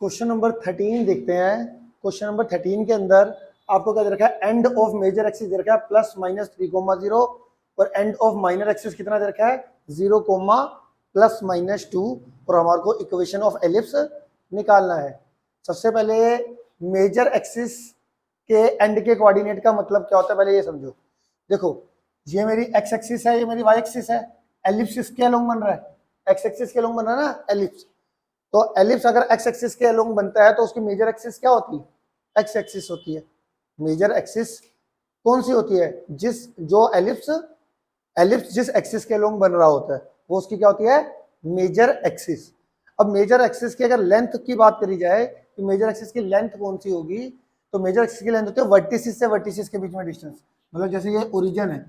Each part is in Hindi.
क्वेश्चन नंबर 13 देखते हैं। क्वेश्चन नंबर 13 के अंदर आपको क्या दे रखा है, एंड ऑफ मेजर एक्सिस दे रखा है प्लस माइनस 3,0 और एंड ऑफ माइनर एक्सिस कितना दे रखा है 0, प्लस माइनस 2 और हमारे को इक्वेशन ऑफ एलिप्स निकालना है। सबसे पहले मेजर एक्सिस के एंड के कोऑर्डिनेट का मतलब क्या होता है पहले ये समझो। देखो ये मेरी एक्स एक्सिस है, ये मेरी वाई एक्सिस है, एलिप्स इसके अलोंग बन रहा है, एक्स एक्सिस के अलोंग बन रहा है ना एलिप्स। तो एलिप्स अगर एक्स एक्सिस के अलोंग बनता है तो उसकी मेजर एक्सिस क्या होती है, एक्स एक्सिस होती है। मेजर एक्सिस कौन सी होती है, जो एलिप्स जिस एक्सिस के अलोंग बन रहा होता है वो उसकी क्या होती है, मेजर एक्सिस। अब मेजर एक्सिस की अगर लेंथ की बात करी जाए कि मेजर एक्सिस की लेंथ कौन सी होगी, तो मेजर एक्सिस की लेंथ होती है वर्टिसिस से वर्टिसिस के बीच में डिस्टेंस। मतलब जैसे ये ओरिजिन है,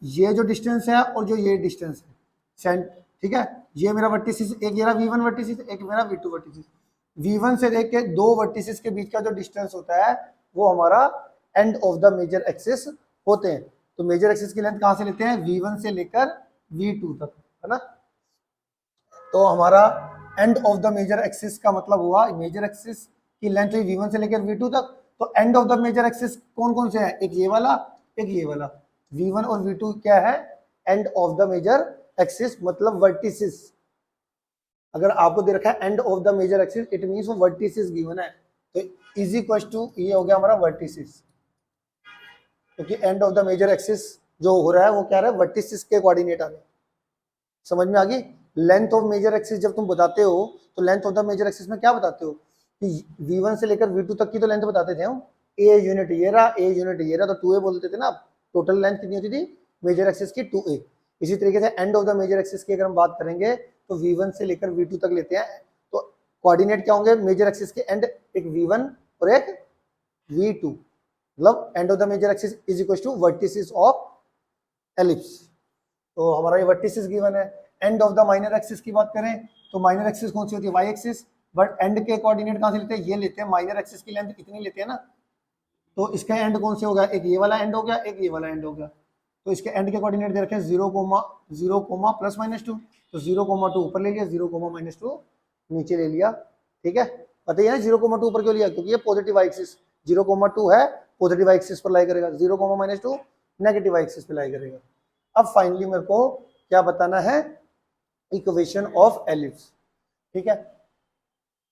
ये जो डिस्टेंस है और जो ये डिस्टेंस है, ठीक है, ये मेरा वर्टिसिस, एक मेरा V1 वर्टिसिस, एक मेरा V2 वर्टिसिस। V1 से लेके दो वर्टिसिस के बीच का जो डिस्टेंस होता है वो हमारा end of the major axis होते हैं। तो मेजर एक्सिस की लेंथ कहां से लेते हैं, V1 से लेकर V2 तक, है ना। तो हमारा end of the major axis का मतलब हुआ, मेजर एक्सिस की लेंथ हुई V1 से लेकर V2 तक। तो end of the major axis कौन कौन से हैं, एक ये वाला, एक ये वाला। V1 और V2 क्या है, end of the major axis, मतलब वर्टिसिस। अगर आपको दे रखा है end of the major axis, it means वो वर्टिसिस गिवन है। तो इज इक्वल टू ये हो गया हमारा वर्टिसिस, क्योंकि end of the major axis जो हो रहा है वो क्या रहा है, वर्टिसिस के कोऑर्डिनेट आ रहे हैं। समझ में आ गई। लेंथ ऑफ मेजर एक्सिस जब तुम बताते हो तो length of the major axis में क्या बताते हो कि V1 से लेकर V2 तक की तो लेंथ बताते थे हम, ए यूनिट ये रहा, ए यूनिट ये रहा, तो 2a बोलते थे ना। टोटल लेंथ कितनी होती थी मेजर एक्सिस की, 2a। इसी तरीके से end of the major axis की अगर हम बात करेंगे तो V1 से लेकर V2 तक लेते हैं, तो कोऑर्डिनेट क्या होंगे मेजर एक्सिस के एंड, एक V1 और एक V2। मतलब end of the major axis is equal to vertices of ellipse. तो हमारा ये वर्टिसिस गिवन है। End of the minor axis की बात करें तो माइनर एक्सिस कौन सी होती है, वाई एक्सिस। बट एंड के कोऑर्डिनेट कहां से लेते हैं, ये लेते हैं, माइनर एक्सिस की लेंथ इतनी लेते हैं ना। तो इसका एंड कौन से होगा, एक ये वाला एंड हो गया, एक ये वाला एंड हो गया। तो इसके एंड के कोऑर्डिनेट दे रखे हैं 0, प्लस माइनस 2। तो 0,2 ऊपर ले लिया, 0,-2 नीचे ले लिया। ठीक है, पता ही है 0,2 ऊपर क्यों लिया, क्योंकि ये पॉजिटिव वाई एक्सिस, 0,2 है पॉजिटिव वाई एक्सिस पर लाई करेगा, 0,-2 नेगेटिव वाई एक्सिस पर लाई करेगा। अब फाइनली मेरे को क्या बताना है, इक्वेशन ऑफ एलिप्स। ठीक है,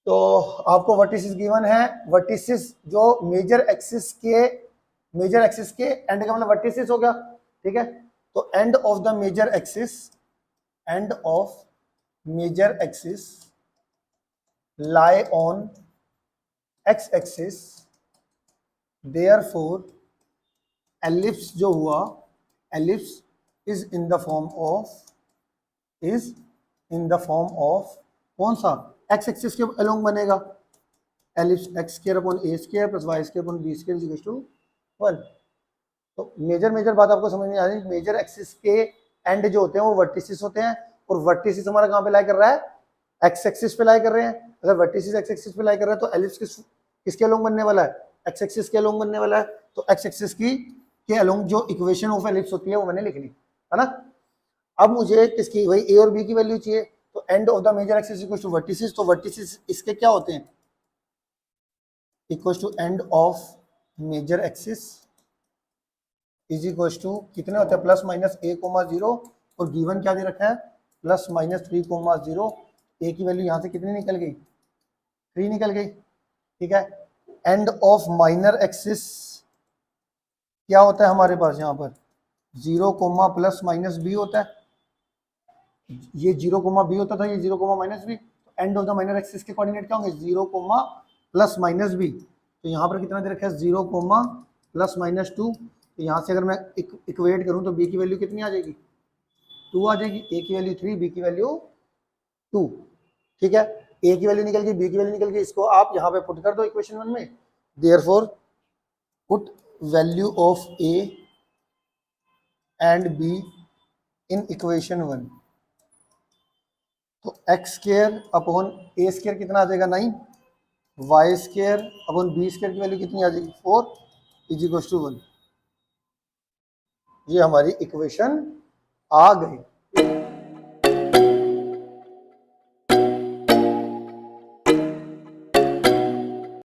तो आपको वर्टिसिस गिवन है। वर्टिसिस जो मेजर एक्सिस के एंड का मतलब वर्टिसिस हो गया। ठीक है, तो end of the major axis, end of major axis lie on x axis, therefore ellipse जो हुआ, ellipse is in the form of कौन सा, x एक्सिस के अलोंग बनेगा, ellipse x square upon a square plus y square upon b square equal to 1। तो मेजर बात आपको समझ में आ रही है। मेजर एक्सिस के एंड जो होते हैं वो वर्टिसिस होते हैं, और वर्टिसिस हमारा कहाँ पे लाई कर रहा है, एक्स एक्सिस पे लाई कर रहे हैं। अगर वर्टिसिस एक्स एक्सिस पे लाई कर रहा है तो एलिप्स किसके अलोंग बनने वाला है, एक्स एक्सिस के अलोंग बनने वाला है। तो एक्स एक्सिस के अलोंग जो इक्वेशन ऑफ एलिप्स होती है वो मैंने लिख ली, है ना। अब मुझे किसकी, वही ए और बी की वैल्यू चाहिए। तो end of the major axis equal to vertices, तो वर्टिसिस इसके क्या होते हैं, equal to end of major axis is equal to कितने होते हैं, प्लस माइनस a,0, और गिवन क्या दे रखा है, प्लस माइनस 3,0। ए की वैल्यू यहाँ से कितनी निकल गई, 3 निकल गई। ठीक है, एंड ऑफ माइनर एक्सिस क्या होता है हमारे पास, यहाँ पर 0, प्लस माइनस b होता है। ये 0, b होता था, ये 0, माइनस b। तो end of the minor axis के कोऑर्डिनेट क्या होंगे, 0, प्लस माइनस b। तो यहाँ पर कितना दे रखा है, 0, प्लस माइनस 2। तो यहाँ से अगर मैं इक्वेट करूँ तो b की वैल्यू कितनी आ जाएगी, 2 आ जाएगी। a की वैल्यू 3, b की वैल्यू 2। ठीक है, a की वैल्यू निकल गई, b की वैल्यू निकल गई, इसको आप यहाँ पे पुट कर दो इक्वेशन 1 में। Therefore put value of a and b in equation 1। तो x square upon a square कितना आ जाएगा 9, y square upon b square की वैल्यू कितनी आ जाएगी 4 इज इक्वल टू 1। ये हमारी इक्वेशन आ गई।